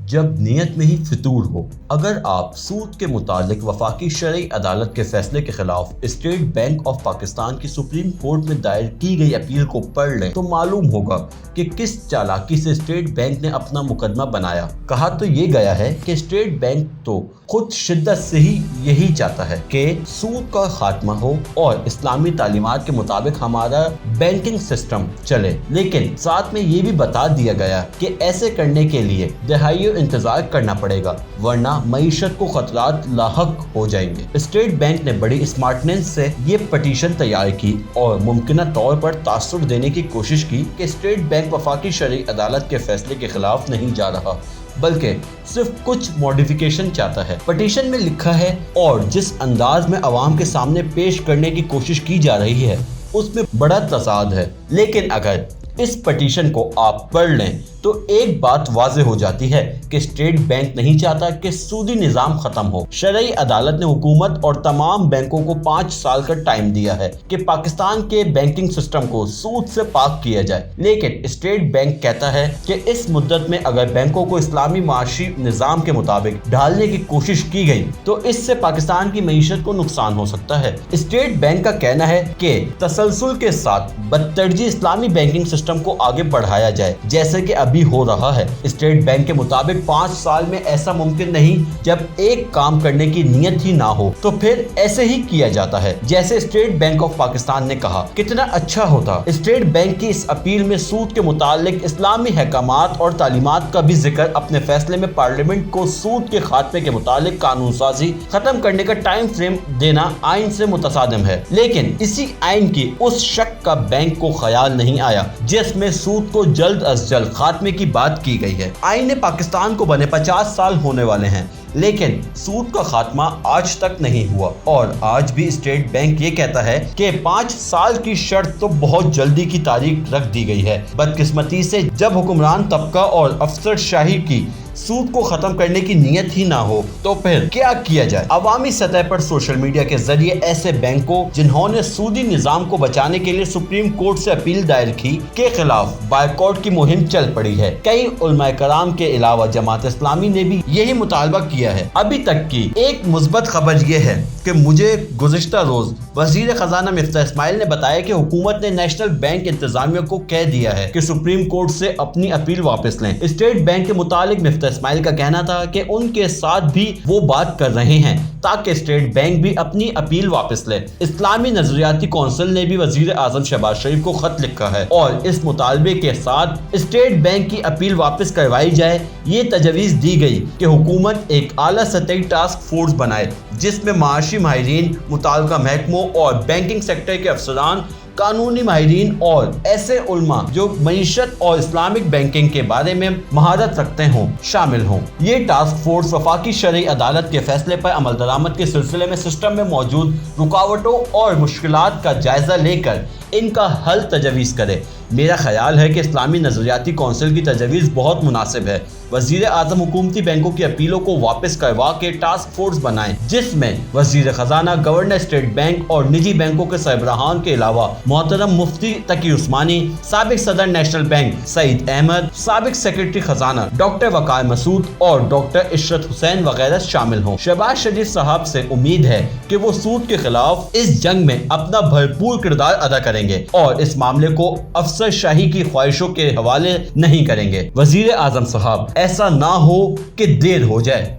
जब नीयत में ही फितूर हो। अगर आप सूद के मुतालिक वफाकी शरई अदालत के फैसले के खिलाफ स्टेट बैंक ऑफ पाकिस्तान की सुप्रीम कोर्ट में दायर की गई अपील को पढ़ लें तो मालूम होगा कि किस चालाकी से स्टेट बैंक ने अपना मुकदमा बनाया। कहा तो ये गया है कि स्टेट बैंक तो खुद शिद्दत से ही यही चाहता है कि सूद का खात्मा हो और इस्लामी तालीमात के मुताबिक हमारा बैंकिंग सिस्टम चले, लेकिन साथ में ये भी बता दिया गया कि ऐसे करने के लिए दहाइयों इंतजार करना पड़ेगा, वरना मईशत को खतरात लाहक हो जाएंगे। स्टेट बैंक ने बड़ी स्मार्टनेस से ये पटिशन तैयार की और मुमकिन तौर पर तासुर देने की कोशिश की कि स्टेट बैंक वफाकी शरई अदालत के फैसले के खिलाफ नहीं जा रहा, बल्कि सिर्फ कुछ मॉडिफिकेशन चाहता है। पटिशन में लिखा है और जिस अंदाज में अवाम के सामने पेश करने की कोशिश की जा रही है उसमें बड़ा तसाद है, लेकिन अगर इस पटिशन को आप पढ़ लें तो एक बात वाज़ेह हो जाती है कि स्टेट बैंक नहीं चाहता कि सूदी निज़ाम ख़त्म हो। शरई अदालत ने हुकूमत और तमाम बैंकों को 5 साल का टाइम दिया है कि पाकिस्तान के बैंकिंग सिस्टम को सूद से पाक किया जाए, लेकिन स्टेट बैंक कहता है कि इस मुद्दत में अगर बैंकों को इस्लामी माशी निज़ाम के मुताबिक ढालने की कोशिश की गई तो इससे पाकिस्तान की मईशत को नुकसान हो सकता है। स्टेट बैंक का कहना है कि तसलसल के साथ बदतरजी इस्लामी बैंकिंग सिस्टम को आगे बढ़ाया जाए, जैसे कि भी हो रहा है। स्टेट बैंक के मुताबिक 5 साल में ऐसा मुमकिन नहीं। जब एक काम करने की नीयत ही ना हो तो फिर ऐसे ही किया जाता है जैसे स्टेट बैंक ऑफ पाकिस्तान ने कहा। कितना अच्छा होता। स्टेट बैंक की इस अपील में सूद के मुतालिक इस्लामी हकामात और तालीमात का भी जिक्र अपने फैसले में पार्लियामेंट को सूद के खात्मे के मुतालिक कानून साजी खत्म करने का टाइम फ्रेम देना आइन से मुतसादिम है, लेकिन इसी आइन की उस शक का बैंक को ख्याल नहीं आया जिसमें सूद को जल्द अज जल्द खात्मे की बात की गई है। आइन ने पाकिस्तान को बने 50 साल होने वाले हैं, लेकिन सूद का खात्मा आज तक नहीं हुआ और आज भी स्टेट बैंक ये कहता है कि 5 साल की शर्त तो बहुत जल्दी की तारीख रख दी गई है। बदकिस्मती से जब हुक्मरान तबका और अफसरशाही की सूद को खत्म करने की नीयत ही ना हो तो फिर क्या किया जाए। अवामी सतह पर सोशल मीडिया के जरिए ऐसे बैंकों जिन्होंने सूदी निजाम को बचाने के लिए सुप्रीम कोर्ट से अपील दायर की के खिलाफ बायकॉट की मुहिम चल पड़ी है। कई उलमा कराम के अलावा जमात इस्लामी ने भी यही मुतालबा किया है। अभी तक की एक मुस्बत खबर ये है कि मुझे गुज़िश्ता रोज वज़ीर खजाना मिफ्ता इस्माइल ने बताया कि हुकूमत ने नेशनल बैंक इंतजामिया को कह दिया है कि सुप्रीम कोर्ट से अपनी अपील वापस लें। स्टेट बैंक के मुतालिक मिफ्ता इस्माइल का कहना था कि उनके साथ भी वो बात कर रहे हैं ताकि स्टेट बैंक भी अपनी अपील वापस ले। इस्लामी नजरियाती कौंसिल ने भी वजीर आजम शहबाज शरीफ को खत लिखा है और इस मुतालबे के साथ स्टेट बैंक की अपील वापस करवाई जाए। ये तजवीज दी गई कि हुकूमत एक आला सतही टास्क फोर्स बनाए जिसमें माशी माहिरीन, मुताल्लिका महकमों और बैंकिंग सेक्टर के अफसरान, कानूनी माहिरीन और ऐसे उल्मा जो मईशत और इस्लामिक बैंकिंग के बारे में महारत रखते हों शामिल हों। ये टास्क फोर्स वफाकी शरई अदालत के फैसले पर अमल दरामद के सिलसिले में सिस्टम में मौजूद रुकावटों और मुश्किलात का जायजा लेकर इनका हल तजवीज़ करे। मेरा ख्याल है कि इस्लामी नजरियाती कौंसिल की तजवीज़ बहुत मुनासिब है। वज़ीर आज़म हुकूमती बैंकों की अपीलों को वापस करवा के टास्क फोर्स बनाएं जिसमें वज़ीर खजाना, गवर्नर स्टेट बैंक और निजी बैंकों के सरबराहान के अलावा मोहतरम मुफ्ती तकी उस्मानी, साबिक सदर नेशनल बैंक सईद अहमद, साबिक सेक्रेटरी खजाना डॉक्टर वकार मसूद और डॉक्टर इशरत हुसैन वगैरह शामिल हों। शहबाज शरीफ साहब से उम्मीद है कि वो सूद के खिलाफ इस जंग में अपना भरपूर किरदार अदा करेंगे और इस मामले को अफसरशाही की ख्वाहिशों के हवाले नहीं करेंगे। वज़ीर आज़म साहब, ऐसा ना हो कि देर हो जाए।